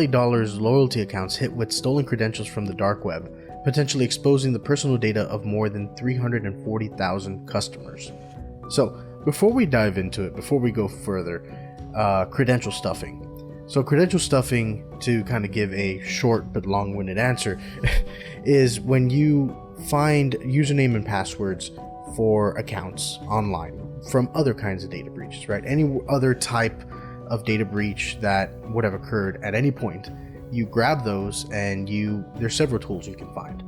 Dollar's loyalty accounts hit with stolen credentials from the dark web, potentially exposing the personal data of more than 340,000 customers. So, before we dive into it, before we go further, credential stuffing. So, credential stuffing, to kind of give a short but long-winded answer, is when you find username and passwords for accounts online from other kinds of data breaches, right? Any other type of data breach that would have occurred at any point, you grab those and there's several tools you can find,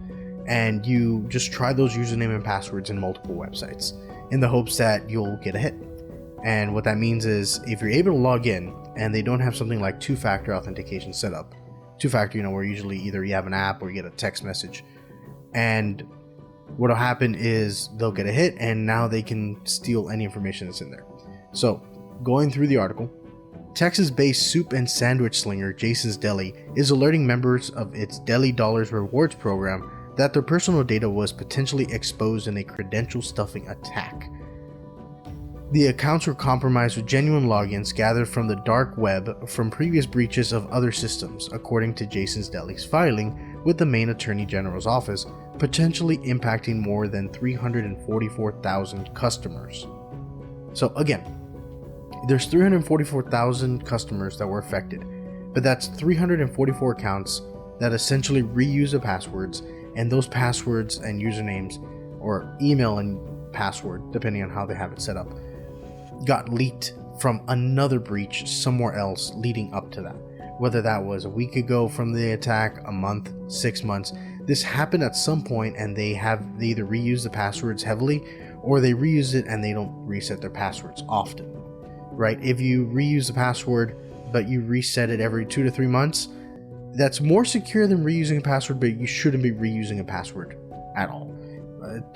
and you just try those username and passwords in multiple websites in the hopes that you'll get a hit. And what that means is, if you're able to log in and they don't have something like two-factor authentication set up, two-factor, where usually either you have an app or you get a text message, and what'll happen is they'll get a hit and now they can steal any information that's in there. So, going through the article, Texas-based soup and sandwich slinger Jason's Deli is alerting members of its Deli Dollars rewards program that their personal data was potentially exposed in a credential stuffing attack. The accounts were compromised with genuine logins gathered from the dark web from previous breaches of other systems, according to Jason's Deli's filing with the Maine Attorney General's office, potentially impacting more than 344,000 customers. So again, there's 344,000 customers that were affected, but that's 344 accounts that essentially reuse the passwords, and those passwords and usernames, or email and password, depending on how they have it set up, got leaked from another breach somewhere else leading up to that. Whether that was a week ago from the attack, a month, 6 months, this happened at some point, and they either reused the passwords heavily or they reuse it and they don't reset their passwords often. Right? If you reuse the password but you reset it every 2 to 3 months, that's more secure than reusing a password, but you shouldn't be reusing a password at all.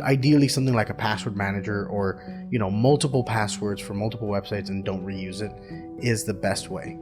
Ideally, something like a password manager or multiple passwords for multiple websites and don't reuse it is the best way.